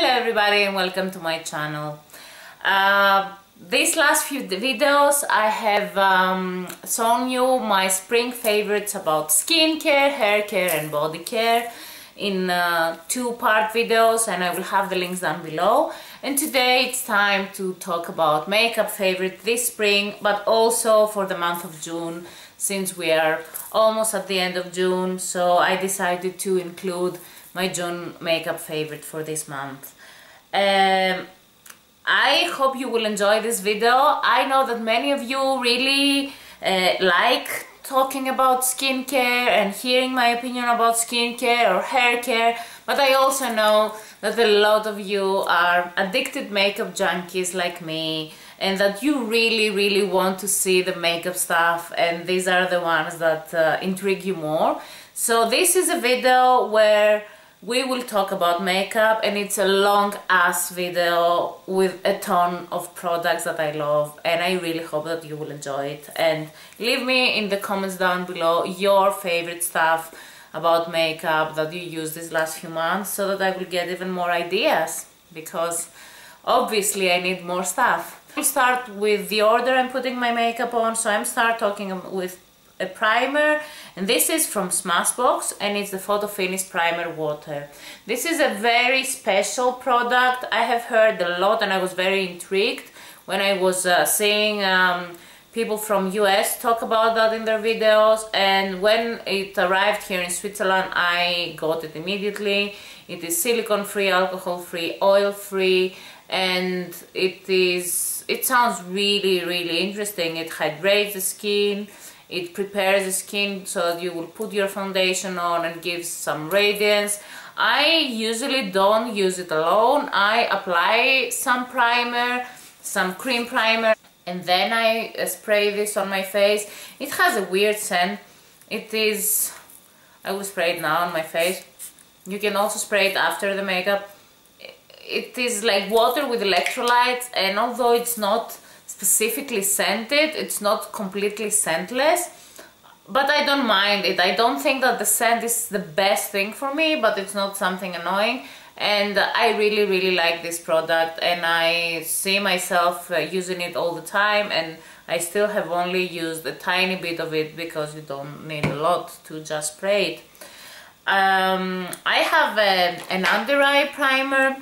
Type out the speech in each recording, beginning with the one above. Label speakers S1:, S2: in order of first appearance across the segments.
S1: Hello everybody and welcome to my channel. These last few videos I have shown you my spring favorites about skincare, hair care and body care in two-part videos, and I will have the links down below. And today it's time to talk about makeup favorite this spring, but also for the month of June, since we are almost at the end of June, so I decided to include my June makeup favorite for this month. I hope you will enjoy this video. I know that many of you really like talking about skincare and hearing my opinion about skincare or hair care, but I also know that a lot of you are addicted makeup junkies like me, and that you really want to see the makeup stuff, and these are the ones that intrigue you more. So this is a video where we will talk about makeup, and it's a long ass video with a ton of products that I love, and I really hope that you will enjoy it. And leave me in the comments down below your favorite stuff about makeup that you used these last few months, so that I will get even more ideas, because obviously I need more stuff. I'll start with the order I'm putting my makeup on, so I'm talking with a primer, and this is from Smashbox, and it's the PhotoFinish Primer Water. This is a very special product. I have heard a lot, and I was very intrigued when I was seeing people from US talk about that in their videos, and when it arrived here in Switzerland I got it immediately. It is silicone free, alcohol free, oil free, and it sounds really interesting. It hydrates the skin. It prepares the skin so that you will put your foundation on and gives some radiance. I usually don't use it alone. I apply some primer, some cream primer, and then I spray this on my face. It has a weird scent. I will spray it now on my face. You can also spray it after the makeup. It is like water with electrolytes, and although it's not specifically scented, it's not completely scentless, but I don't mind it. I don't think that the scent is the best thing for me, but it's not something annoying, and I really like this product, and I see myself using it all the time, and I still have only used a tiny bit of it because you don't need a lot to just spray it. I have an under eye primer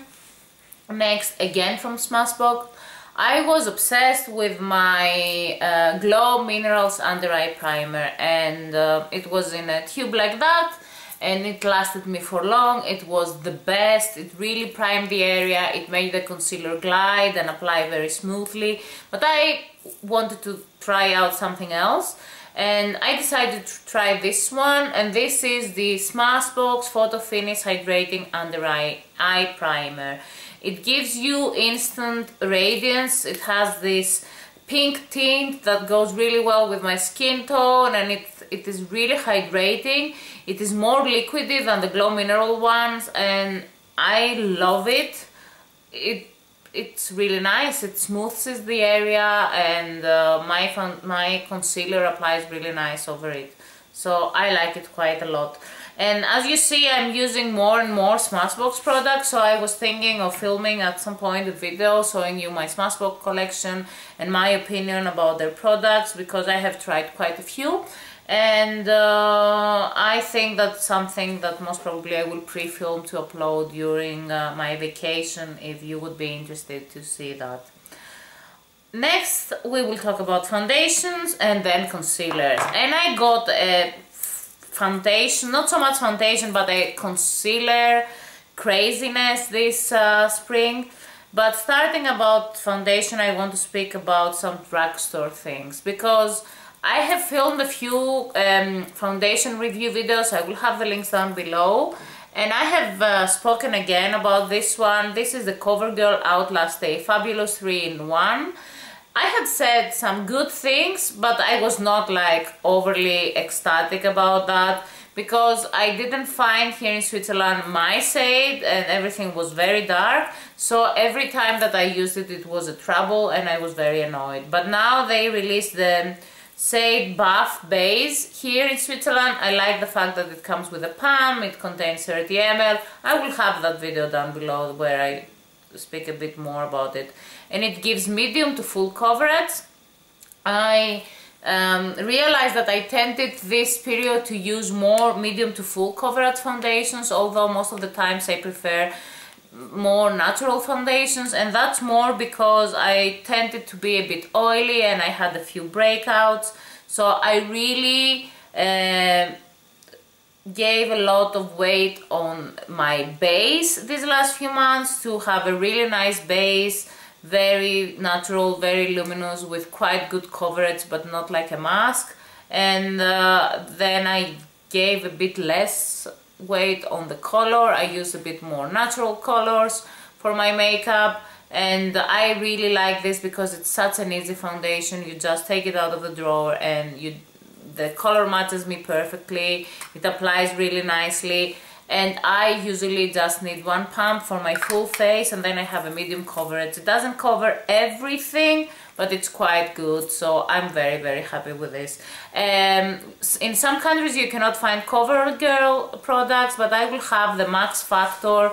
S1: next, again from Smashbox. I was obsessed with my Glow Minerals Under Eye Primer, and it was in a tube like that, and it lasted me for long. It was the best. It really primed the area. It made the concealer glide and apply very smoothly, but I wanted to try out something else, and I decided to try this one, and this is the Smashbox PhotoFinish Hydrating Under Eye Primer. It gives you instant radiance. It has this pink tint that goes really well with my skin tone, and it is really hydrating. It is more liquidy than the Glow Mineral ones, and I love it. It's really nice. It smooths the area, and my concealer applies really nice over it. So I like it quite a lot. And as you see, I'm using more and more Smashbox products, so I was thinking of filming at some point a video showing you my Smashbox collection and my opinion about their products, because I have tried quite a few, and I think that's something that most probably I will pre-film to upload during my vacation, if you would be interested to see that. Next we will talk about foundations and then concealers, and I got a foundation, not so much foundation, but a concealer craziness this spring. But starting about foundation, I want to speak about some drugstore things, because I have filmed a few foundation review videos. I will have the links down below, and I have spoken again about this one. This is the Covergirl Outlast, a fabulous 3-in-1. I had said some good things, but I was not like overly ecstatic about that, because I didn't find here in Switzerland my shade, and everything was very dark, so every time that I used it, it was a trouble, and I was very annoyed. But now they released the Shade Buff Base here in Switzerland. I like the fact that it comes with a pump, it contains 30 ml. I will have that video down below where I speak a bit more about it. And it gives medium to full coverage. I realized that I tended this period to use more medium to full coverage foundations, although most of the times I prefer more natural foundations, and that's more because I tended to be a bit oily and I had a few breakouts, so I really gave a lot of weight on my base these last few months to have a really nice base, very natural, very luminous, with quite good coverage but not like a mask. And then I gave a bit less weight on the color. I use a bit more natural colors for my makeup, and I really like this because it's such an easy foundation. You just take it out of the drawer and the color matches me perfectly. It applies really nicely, and I usually just need one pump for my full face, and then I have a medium coverage. It doesn't cover everything, but it's quite good, so I'm very, very happy with this. In some countries you cannot find Covergirl products, but I will have the Max Factor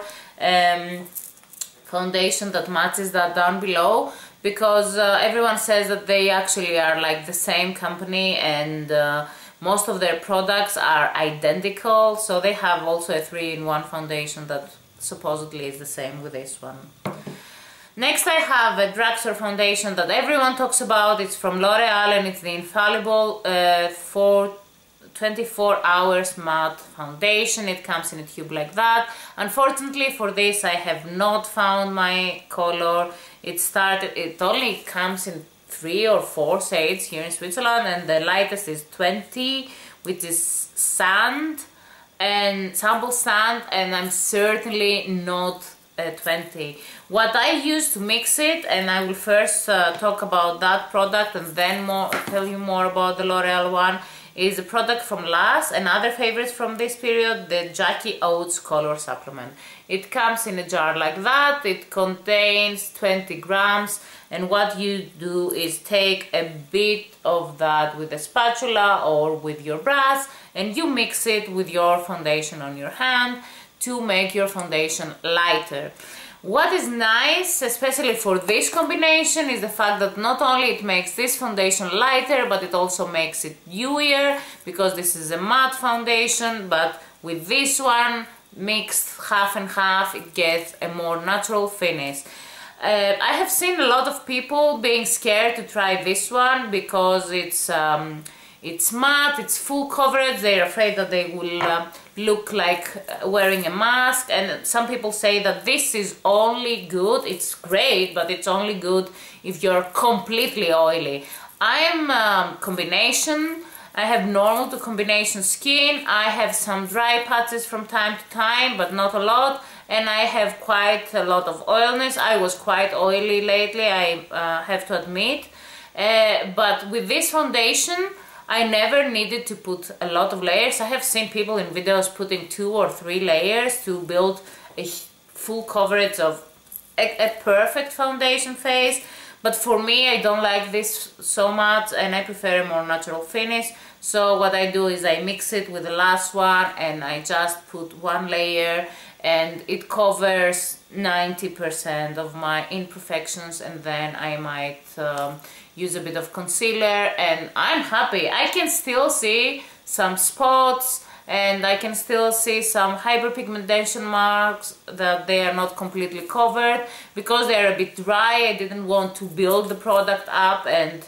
S1: foundation that matches that down below, because everyone says that they actually are like the same company, and most of their products are identical, so they have also a 3-in-1 foundation that supposedly is the same with this one. Next I have a drugstore foundation that everyone talks about. It's from L'Oreal and it's the Infallible for 24 hours matte foundation. It comes in a tube like that. Unfortunately for this I have not found my color. It only comes in 3 or 4 shades here in Switzerland, and the lightest is 20, which is sand and sample sand, and I'm certainly not 20. What I use to mix it, and I will first talk about that product and then tell you more about the L'Oreal one, is a product from Lush, another favorite from this period, the Jackie Oates color supplement. It comes in a jar like that. It contains 20 grams, and what you do is take a bit of that with a spatula or with your brush, and you mix it with your foundation on your hand to make your foundation lighter. What is nice, especially for this combination, is the fact that not only it makes this foundation lighter, but it also makes it dewier, because this is a matte foundation, but with this one mixed half and half, it gets a more natural finish. I have seen a lot of people being scared to try this one because it's matte, it's full coverage. They're afraid that they will look like wearing a mask, and some people say that this is only good, it's great, but it's only good if you're completely oily. I am combination. I have normal to combination skin. I have some dry patches from time to time, but not a lot, and I have quite a lot of oiliness. I was quite oily lately, I have to admit, but with this foundation I never needed to put a lot of layers. I have seen people in videos putting 2 or 3 layers to build a full coverage of a perfect foundation face, but for me I don't like this so much, and I prefer a more natural finish. So what I do is I mix it with the last one, and I just put 1 layer, and it covers 90% of my imperfections, and then I might use a bit of concealer, and I'm happy. I can still see some spots, and I can still see some hyperpigmentation marks that they are not completely covered because they are a bit dry. I didn't want to build the product up and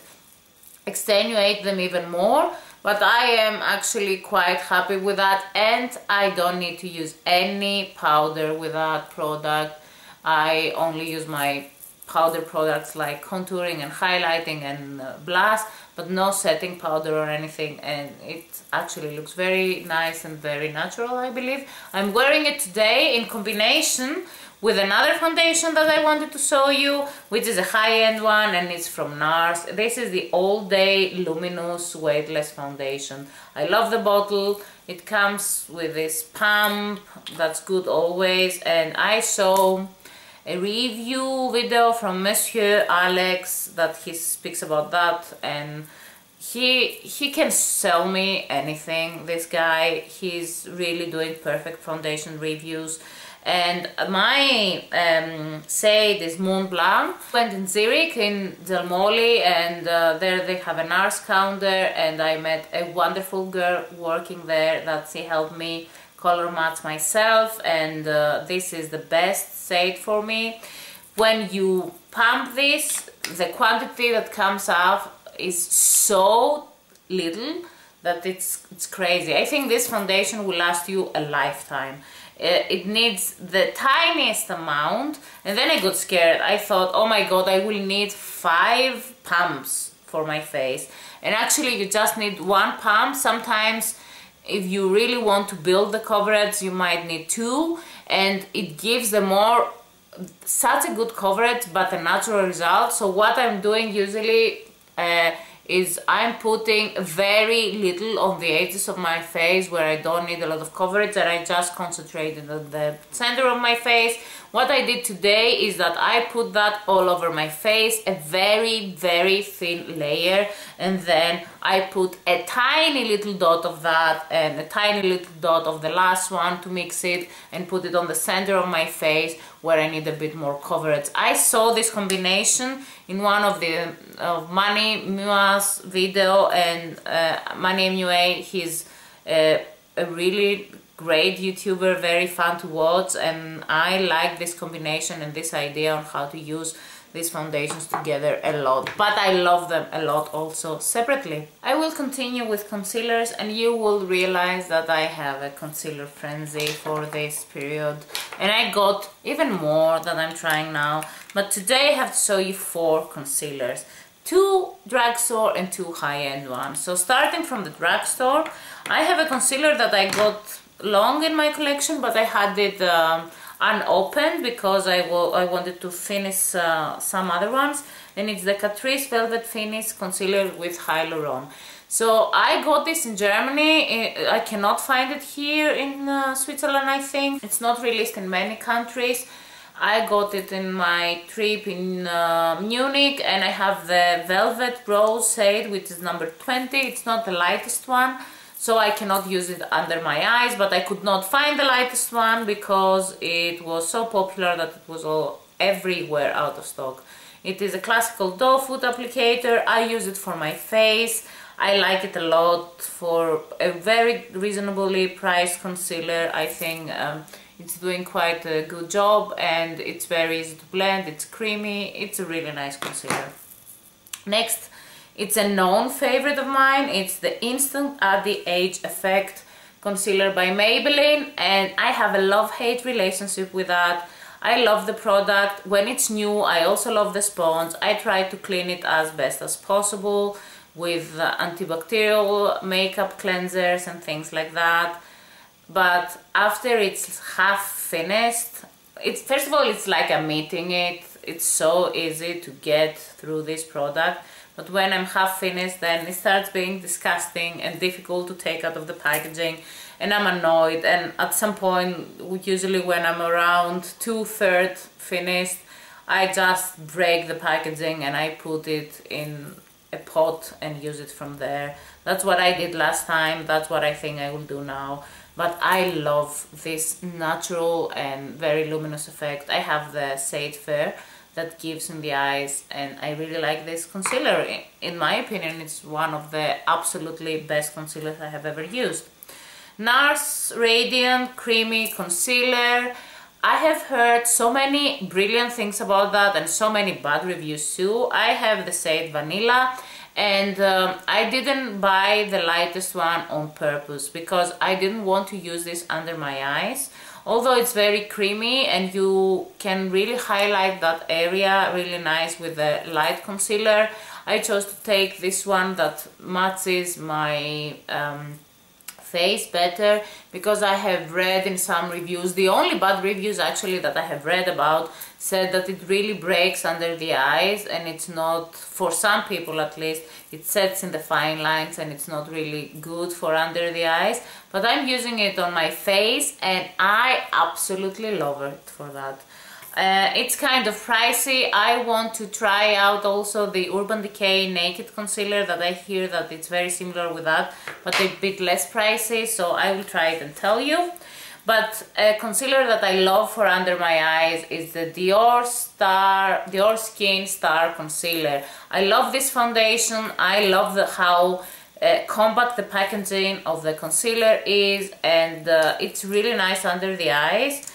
S1: extenuate them even more, but I am actually quite happy with that, and I don't need to use any powder with that product. I only use my powder products like contouring and highlighting and blush, but no setting powder or anything, and it actually looks very nice and very natural, I believe. I'm wearing it today in combination with another foundation that I wanted to show you, which is a high-end one, and it's from Nars. This is the All Day Luminous Weightless Foundation. I love the bottle. It comes with this pump, that's good always, and I saw a review video from Monsieur Alex that he speaks about that, and he can sell me anything, this guy. He's really doing perfect foundation reviews. And my shade is Mont Blanc. Went in Zurich in Del Moli, and there they have a Nars counter, and I met a wonderful girl working there that she helped me color match myself, and this is the best shade for me. When you pump this, the quantity that comes out is so little that it's crazy. I think this foundation will last you a lifetime. It needs the tiniest amount, and then I got scared. I thought, oh my god, I will need 5 pumps for my face, and actually you just need 1 pump. Sometimes if you really want to build the coverage, you might need 2, and it gives the more such a good coverage but a natural result. So what I'm doing usually is I'm putting very little on the edges of my face where I don't need a lot of coverage, and I just concentrated on the center of my face. What I did today is that I put that all over my face, a very thin layer, and then I put a tiny little dot of that and a tiny little dot of the last one to mix it and put it on the center of my face where I need a bit more coverage. I saw this combination in one of the Manny Mua's video, and Manny MUA, he's a really great YouTuber, very fun to watch, and I like this combination and this idea on how to use these foundations together a lot, but I love them a lot also separately. I will continue with concealers, and you will realize that I have a concealer frenzy for this period, and I got even more that I'm trying now, but today I have to show you 4 concealers. 2 drugstore and 2 high-end ones. So starting from the drugstore, I have a concealer that I got long in my collection, but I had it unopened because I wanted to finish some other ones, and it's the Catrice Velvet Finish Concealer with Hyaluron. So I got this in Germany. I cannot find it here in Switzerland, I think. It's not released in many countries. I got it in my trip in Munich, and I have the Velvet Rose shade, which is number 20. It's not the lightest one, so I cannot use it under my eyes, but I could not find the lightest one because it was so popular that it was all everywhere out of stock. It is a classical doe foot applicator. I use it for my face. I like it a lot for a very reasonably priced concealer. I think it's doing quite a good job, and it's very easy to blend. It's creamy. It's a really nice concealer. Next, it's a known favorite of mine. It's the Instant Anti-age Effect Concealer by Maybelline, and I have a love-hate relationship with that. I love the product. When it's new, I also love the sponge. I try to clean it as best as possible with antibacterial makeup cleansers and things like that. But after it's half finished, first of all, it's like I'm eating it. It's so easy to get through this product. But when I'm half finished, then it starts being disgusting and difficult to take out of the packaging, and I'm annoyed. And at some point, usually when I'm around 2/3 finished, I just break the packaging and I put it in a pot and use it from there. That's what I did last time. That's what I think I will do now. But I love this natural and very luminous effect. I have the Shade Fair that gives in the eyes, and I really like this concealer. In my opinion, it's one of the absolutely best concealers I have ever used. Nars Radiant Creamy Concealer. I have heard so many brilliant things about that and so many bad reviews too. I have the shade Vanilla, and I didn't buy the lightest one on purpose because I didn't want to use this under my eyes. Although it's very creamy and you can really highlight that area really nice with the light concealer, I chose to take this one that matches my face better, because I have read in some reviews, the only bad reviews actually that I have read about, said that it really breaks under the eyes, and it's not, for some people at least, it sets in the fine lines and it's not really good for under the eyes. But I'm using it on my face and I absolutely love it for that. It's kind of pricey. I want to try out also the Urban Decay Naked Concealer that I hear that it's very similar with that, but a bit less pricey, so I will try it and tell you. But a concealer that I love for under my eyes is the Diorskin Star Concealer. I love this foundation. I love how compact the packaging of the concealer is, and it's really nice under the eyes.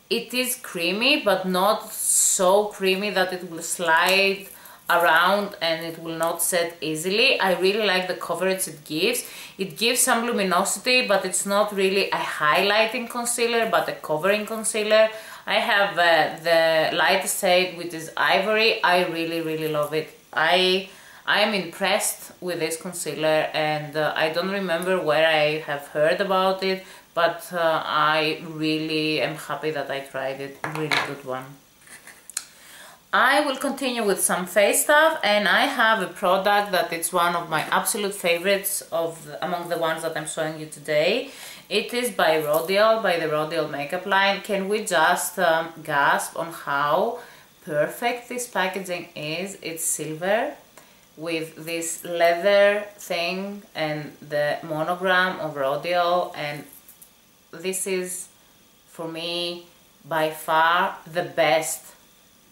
S1: It is creamy, but not so creamy that it will slide around and it will not set easily. I really like the coverage it gives. It gives some luminosity, but it's not really a highlighting concealer, but a covering concealer. I have the lightest shade, which is Ivory. I really love it. I am impressed with this concealer, and I don't remember where I have heard about it, but I really am happy that I tried it. Really good one. I will continue with some face stuff, and I have a product that it's one of my absolute favorites among the ones that I'm showing you today. It is by Rodial, by the Rodial makeup line. Can we just gasp on how perfect this packaging is? It's silver with this leather thing and the monogram of Rodial, and this is for me by far the best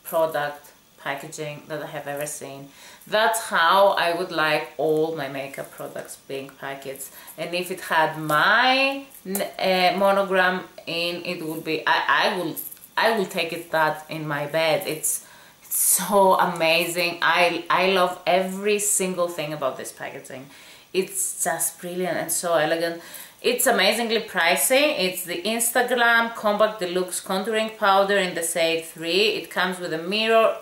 S1: product packaging that I have ever seen. That's how I would like all my makeup products being packaged, and if it had my monogram in, it would be I will take it that in my bed. It's so amazing. I love every single thing about this packaging. It's just brilliant and so elegant. It's amazingly pricey. It's the Instaglam Compact Deluxe Contouring Powder in the shade 3. It comes with a mirror.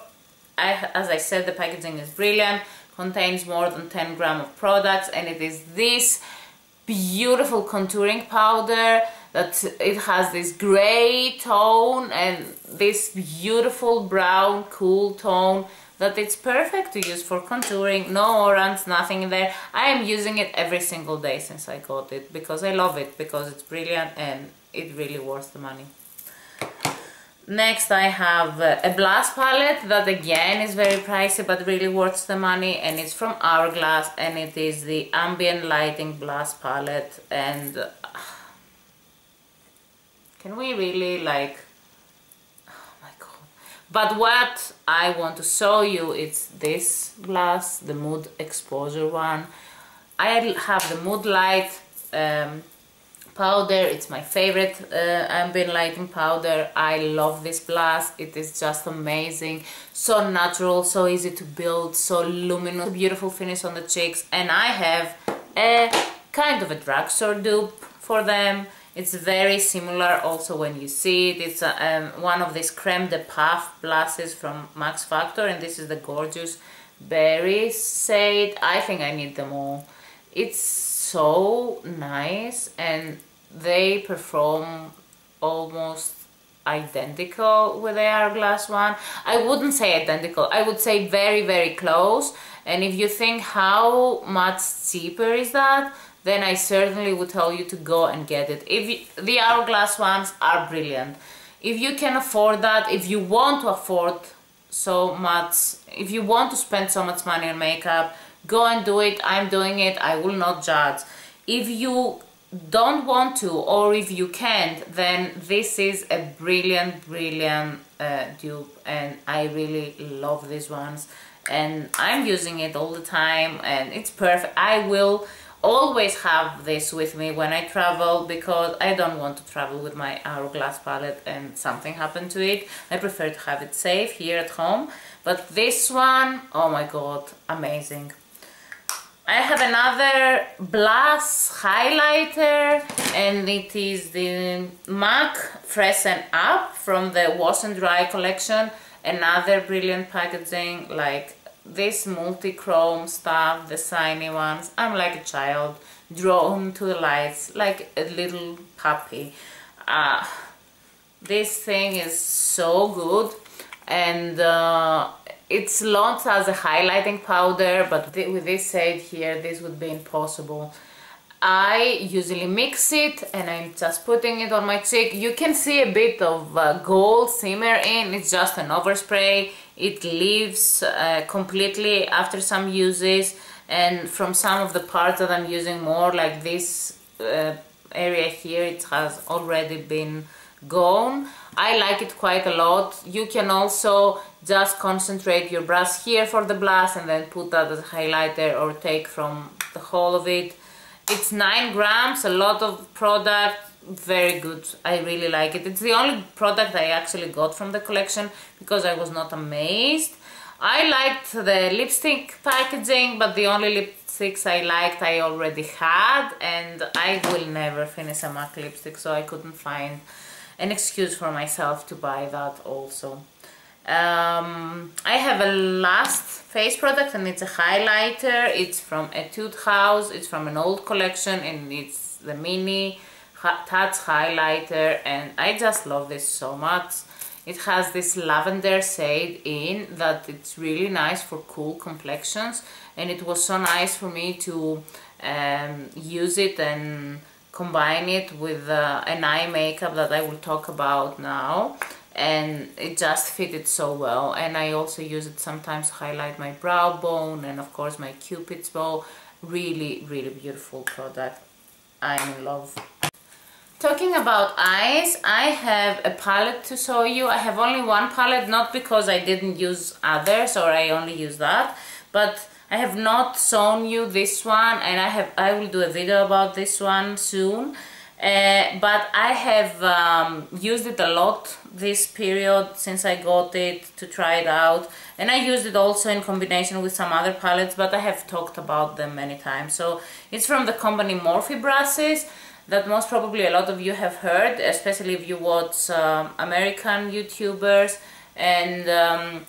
S1: As I said, the packaging is brilliant. Contains more than 10 grams of products, and it is this beautiful contouring powder that it has this gray tone and this beautiful brown cool tone that it's perfect to use for contouring. No orange, nothing in there. I am using it every single day since I got it because I love it, because it's brilliant and it really worth the money. Next I have a blush palette that again is very pricey but really worth the money, and it's from Hourglass, and it is the Ambient Lighting Blush Palette. And can we really like, oh my god. But what I want to show you is this blush, the Mood Exposure one. I have the Mood Light powder. It's my favorite ambient lighting powder. I love this blush. It is just amazing, so natural, so easy to build, so luminous, beautiful finish on the cheeks. And I have a kind of a drugstore dupe for them. It's very similar also when you see it. It's one of these Crème de Puff blushes from Max Factor, and this is the gorgeous berry shade. I think I need them all. It's so nice, and they perform almost identical with the Hourglass one. I wouldn't say identical, I would say very close. And if you think how much cheaper is that, then I certainly would tell you to go and get it. The Hourglass ones are brilliant. If you can afford that, if you want to afford so much, if you want to spend so much money on makeup, go and do it. I'm doing it. I will not judge. If you don't want to, or if you can't, then this is a brilliant dupe, and I really love these ones, and I'm using it all the time, and it's perfect. I will always have this with me when I travel, because I don't want to travel with my Hourglass palette and something happened to it. I prefer to have it safe here at home. But this one, oh my god, amazing. I have another blush highlighter, and it is the MAC Freshen Up from the Wash and Dry collection. Another brilliant packaging, like this multi-chrome stuff, the shiny ones. I'm like a child, drawn to the lights, like a little puppy. This thing is so good, and it's launched as a highlighting powder, but with this shade here, this would be impossible. I usually mix it and I'm just putting it on my cheek. You can see a bit of gold shimmer in. It's just an overspray. It leaves completely after some uses, and from some of the parts that I'm using more, like this area here, it has already been gone. I like it quite a lot. You can also just concentrate your brush here for the blush and then put that as a highlighter, or take from the whole of it. It's 9 grams, a lot of product, very good. I really like it. It's the only product I actually got from the collection because I was not amazed. I liked the lipstick packaging, but the only lipsticks I liked I already had, and I will never finish a MAC lipstick, so I couldn't find an excuse for myself to buy that also. I have a last face product, and it's a highlighter. It's from Etude house. It's from an old collection, and it's the Minnie Touch highlighter, and I just love this so much. It has this lavender shade in that it's really nice for cool complexions, and it was so nice for me to use it and combine it with an eye makeup that I will talk about now, and it just fitted so well. And I also use it sometimes to highlight my brow bone and of course my cupid's bow. Really, really beautiful product. I'm in love. Talking about eyes, I have a palette to show you. I have only one palette, not because I didn't use others or I only use that, but I have not shown you this one, and I will do a video about this one soon. But I have used it a lot this period since I got it, to try it out, and I used it also in combination with some other palettes, but I have talked about them many times. So it's from the company Morphe brushes that most probably a lot of you have heard, especially if you watch American YouTubers, and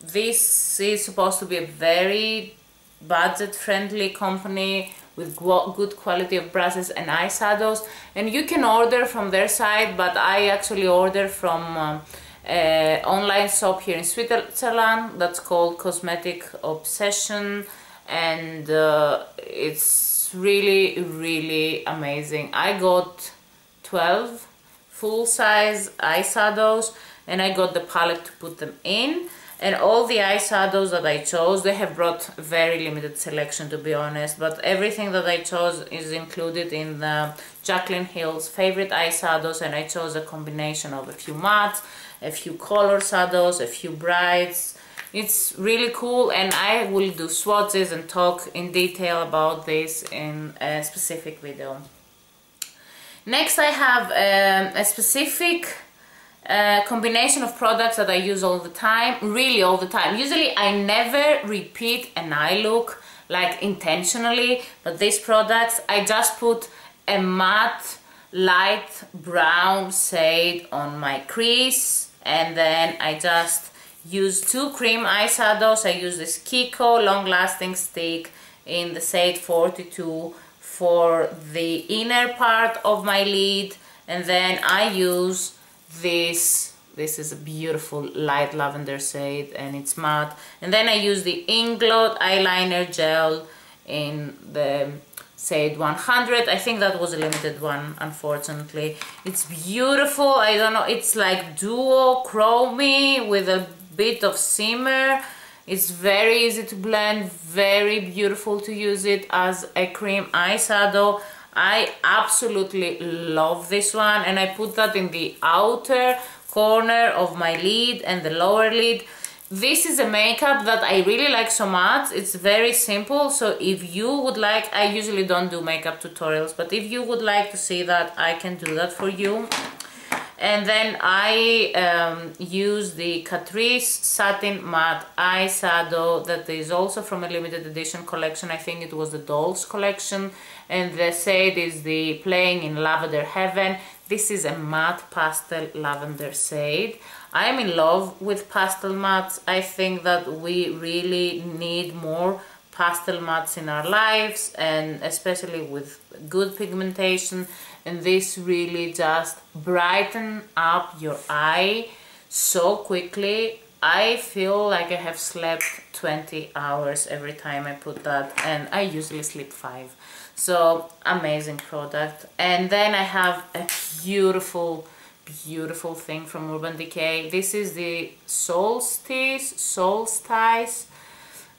S1: this is supposed to be a very budget-friendly company with good quality of brushes and eyeshadows, and you can order from their site, but I actually order from an online shop here in Switzerland that's called Cosmetic Obsession, and it's really, really amazing. I got 12 full-size eyeshadows, and I got the palette to put them in. And all the eyeshadows that I chose, they have brought a very limited selection, to be honest, but everything that I chose is included in the Jaclyn Hill's favorite eyeshadows, and I chose a combination of a few mattes, a few color shadows, a few brights. It's really cool, and I will do swatches and talk in detail about this in a specific video. Next, I have a specific combination of products that I use all the time, really all the time. Usually I never repeat an eye look, like intentionally, but these products, I just put a matte light brown shade on my crease, and then I just use 2 cream eyeshadows. I use this KIKO long lasting stick in the shade 42 for the inner part of my lid, and then I use this is a beautiful light lavender shade, and it's matte, and then I use the Inglot eyeliner gel in the shade 100. I think that was a limited one, unfortunately. It's beautiful. I don't know, it's like duochrome with a bit of shimmer. It's very easy to blend, very beautiful to use it as a cream eyeshadow. I absolutely love this one, and I put that in the outer corner of my lid and the lower lid. This is a makeup that I really like so much. It's very simple, so if you would like, I usually don't do makeup tutorials, but if you would like to see that, I can do that for you. And then I use the Catrice Satin Matte Eyeshadow that is also from a limited edition collection. I think it was the Dolls collection, and the shade is the Playing in Lavender Heaven. This is a matte pastel lavender shade. I am in love with pastel mattes. I think that we really need more pastel mattes in our lives, and especially with good pigmentation, and this really just brighten up your eye so quickly. I feel like I have slept 20 hours every time I put that, and I usually sleep 5. So amazing product. And then I have a beautiful thing from Urban Decay. This is the Solstice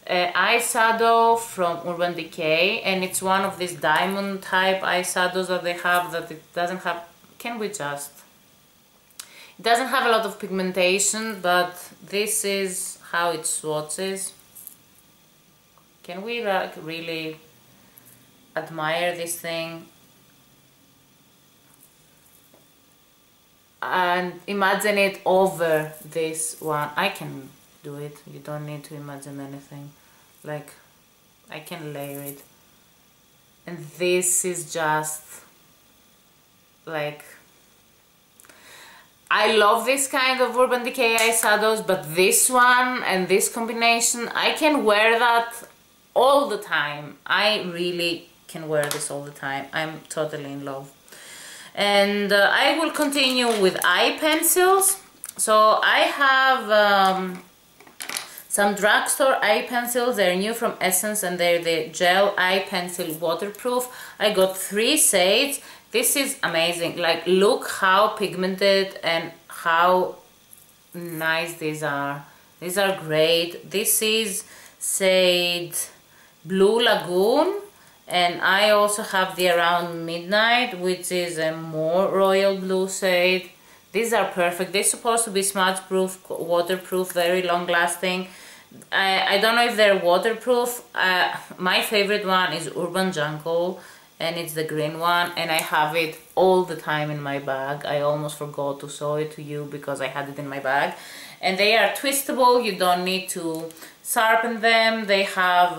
S1: eyeshadow from Urban Decay, and it's one of these diamond type eyeshadows that they have, that it doesn't have, it doesn't have a lot of pigmentation, but this is how it swatches. Can we like really admire this thing? And imagine it over this one. I can do it, you don't need to imagine anything. Like, I can layer it. And this is just like, I love this kind of Urban Decay eyeshadows, but this one and this combination, I can wear that all the time. I really can wear this all the time. I'm totally in love. And I will continue with eye pencils. So I have some drugstore eye pencils. They're new from Essence, and they're the gel eye pencil waterproof. I got 3 shades. This is amazing. Like, look how pigmented and how nice these are. These are great. This is shade Blue Lagoon, and I also have the Around Midnight, which is a more royal blue shade. These are perfect. They're supposed to be smudge proof, waterproof, very long lasting. I don't know if they're waterproof. My favorite one is Urban Jungle, and it's the green one, and I have it all the time in my bag. I almost forgot to show it to you because I had it in my bag. And they are twistable, you don't need to sharpen them. They have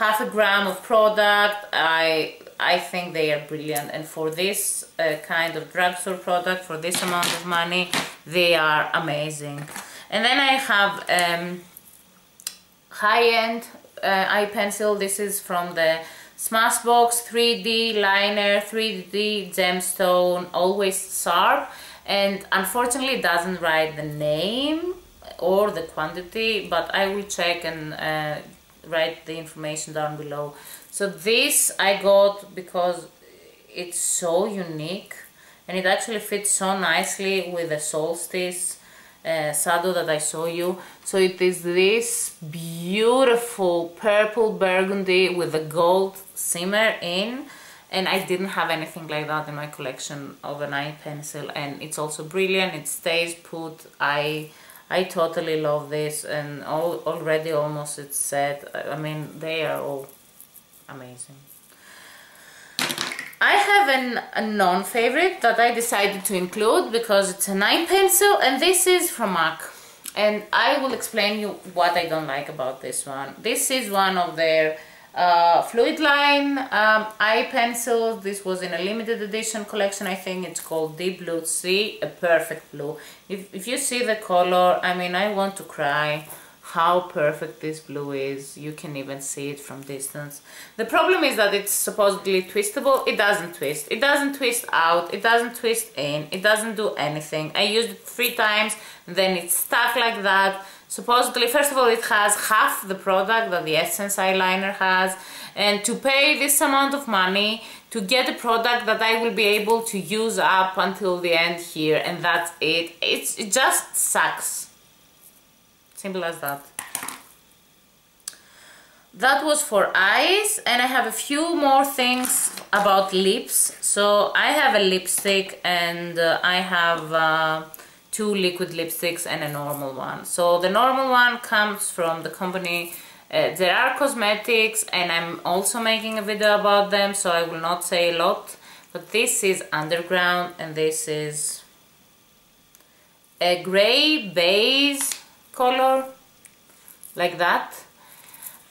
S1: half a gram of product. I think they are brilliant, and for this kind of drugstore product, for this amount of money, they are amazing. And then I have high-end eye pencil. This is from the Smashbox 3D liner, 3D gemstone, always sharp, and unfortunately it doesn't write the name or the quantity, but I will check and write the information down below. So this I got because it's so unique, and it actually fits so nicely with the Solstice shadow that I saw you. So it is this beautiful purple burgundy with a gold shimmer in, and I didn't have anything like that in my collection of an eye pencil, and it's also brilliant. It stays put. I totally love this, and already almost it's set. I mean, they are all amazing. I have a non-favorite that I decided to include because it's an eye pencil, and this is from MAC. And I will explain you what I don't like about this one. This is one of their fluid line eye pencils. This was in a limited edition collection. I think it's called Deep Blue Sea, a perfect blue. If you see the color, I mean, I want to cry. How perfect this blue is. You can even see it from distance. The problem is that it's supposedly twistable. It doesn't twist. It doesn't twist out. It doesn't twist in. It doesn't do anything. I used it 3 times, then it's stuck like that. Supposedly, first of all, it has half the product that the Essence eyeliner has, and to pay this amount of money to get a product that I will be able to use up until the end here, and that's it. It just sucks. Simple as that. That was for eyes, and I have a few more things about lips. So I have a lipstick, and I have 2 liquid lipsticks and a normal one. So the normal one comes from the company There Are Cosmetics, and I'm also making a video about them, so I will not say a lot. But this is Underground, and this is a grey beige color, like that.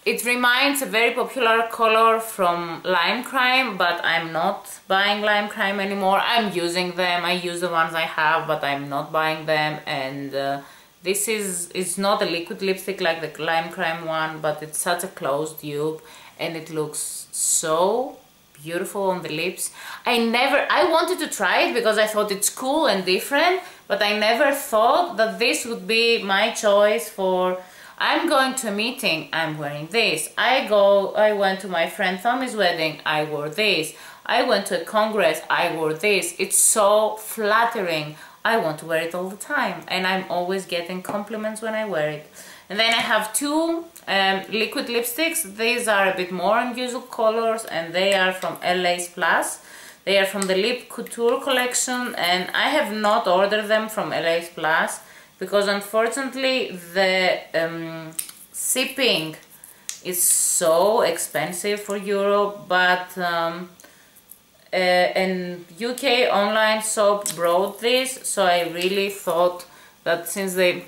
S1: It reminds a very popular color from Lime Crime, but I'm not buying Lime Crime anymore. I'm using them. I use the ones I have, but I'm not buying them. And this is not a liquid lipstick like the Lime Crime one, but it's such a closed dupe, and it looks so beautiful on the lips. I wanted to try it because I thought it's cool and different, but I never thought that this would be my choice for I'm going to a meeting, I'm wearing this. I went to my friend Tommy's wedding, I wore this. I went to a congress, I wore this. It's so flattering. I want to wear it all the time, and I'm always getting compliments when I wear it. And then I have two liquid lipsticks. These are a bit more unusual colors, and they are from LA's Plus. They are from the Lip Couture collection, and I have not ordered them from LA's Plus because unfortunately the shipping is so expensive for Europe, but an UK online shop brought this, so I really thought that since the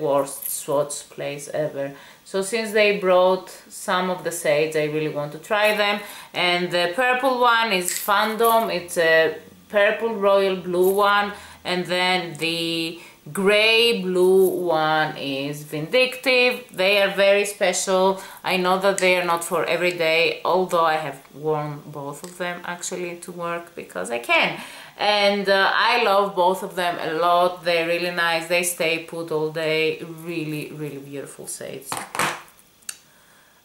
S1: worst swatch place ever, so since they brought some of the shades, I really want to try them. And the purple one is Fandom, it's a purple royal blue one, and then the grey blue one is Vindictive. They are very special. I know that they are not for every day, although I have worn both of them actually to work because I can. And I love both of them a lot. They're really nice. They stay put all day. Really, really beautiful shades.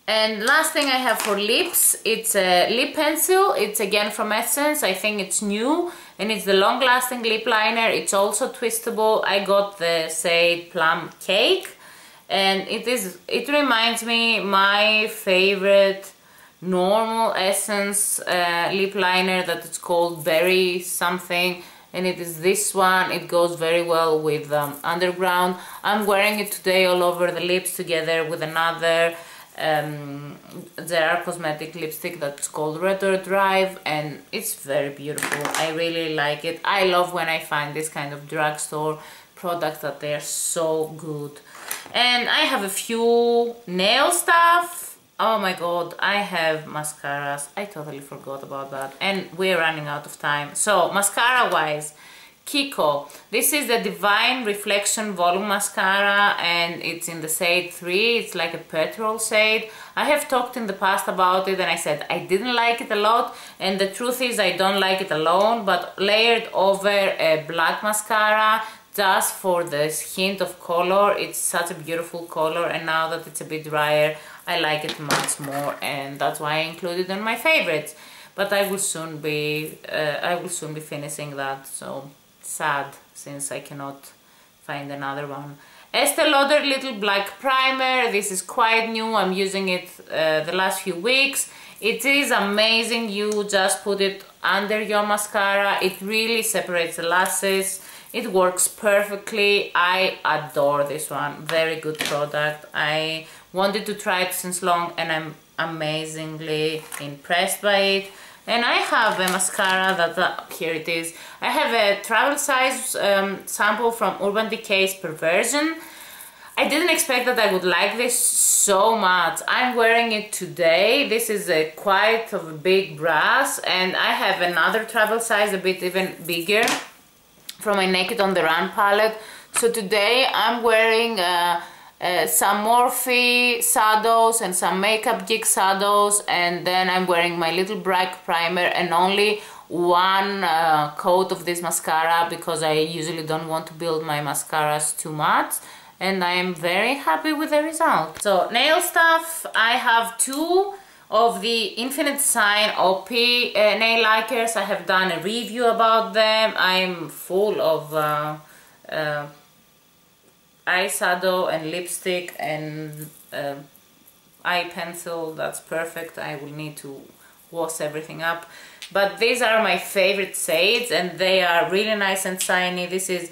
S1: And last thing I have for lips, it's a lip pencil. It's again from Essence. I think it's new, and it's the long lasting lip liner. It's also twistable. I got the shade Plum Cake, and it reminds me my favorite normal Essence lip liner that it's called Berry something, and it is this one. It goes very well with Underground. I'm wearing it today all over the lips together with another Zara cosmetic lipstick that's called Retro Drive, and it's very beautiful. I really like it. I love when I find this kind of drugstore products that they're so good. And I have a few nail stuff. Oh my god, I have mascaras. I totally forgot about that, and we're running out of time. So mascara wise, KIKO. This is the Divine Reflection Volume Mascara, and it's in the shade 3. It's like a petrol shade. I have talked in the past about it, and I said I didn't like it a lot, and the truth is I don't like it alone, but layered over a black mascara just for this hint of color. It's such a beautiful color, and now that it's a bit drier, I like it much more, and that's why I included it in my favorites. But I will soon be finishing that, so sad since I cannot find another one. Estee Lauder Little Black Primer. This is quite new. I'm using it the last few weeks. It is amazing. You just put it under your mascara. It really separates the lashes. It works perfectly. I adore this one. Very good product. I wanted to try it since long, and I'm amazingly impressed by it. And I have a mascara that, here it is. I have a travel size sample from Urban Decay's Perversion. I didn't expect that I would like this so much. I'm wearing it today. This is quite of a big brush, and I have another travel size a bit even bigger from my Naked on the Run palette. So today I'm wearing some Morphe shadows and some Makeup Geek shadows, and then I'm wearing my little black primer and only one coat of this mascara because I usually don't want to build my mascaras too much, and I am very happy with the result. So nail stuff, I have two of the Infinite Design OP nail lacquers. I have done a review about them. I'm full of eyeshadow and lipstick and eye pencil. That's perfect. I will need to wash everything up, but these are my favorite shades, and they are really nice and shiny. This is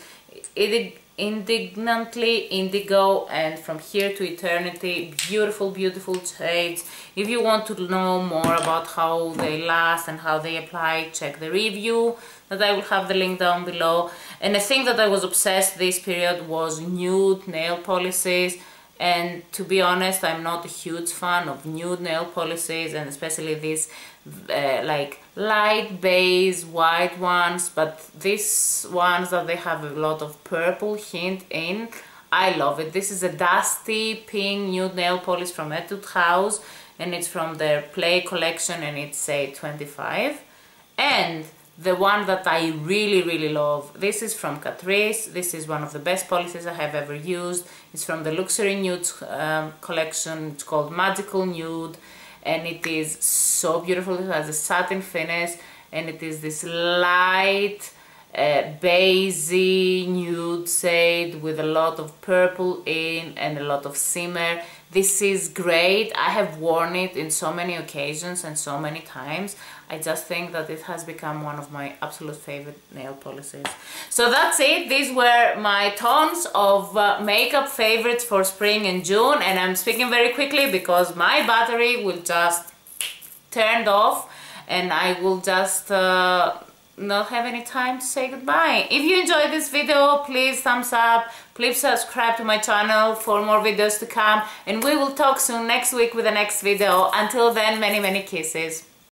S1: Indignantly Indigo and From Here to Eternity. Beautiful, beautiful shades. If you want to know more about how they last and how they apply, check the review that I will have the link down below. And the thing that I was obsessed this period was nude nail polishes, and to be honest, I'm not a huge fan of nude nail polishes, and especially these like light beige white ones, but these ones that they have a lot of purple hint in, I love it. This is a dusty pink nude nail polish from Etude House, and it's from their Play collection, and it's say 25. And the one that I really love. This is from Catrice. This is one of the best polishes I have ever used. It's from the Luxury Nudes collection. It's called Magical Nude, and it is so beautiful. It has a satin finish, and it is this light beigey nude shade with a lot of purple in and a lot of shimmer. This is great. I have worn it in so many occasions and so many times. I just think that it has become one of my absolute favorite nail polishes. So that's it. These were my tons of makeup favorites for spring and June, and I'm speaking very quickly because my battery will just turn off and I will just not have any time to say goodbye. If you enjoyed this video, please thumbs up, please subscribe to my channel for more videos to come, and we will talk soon next week with the next video. Until then, many kisses.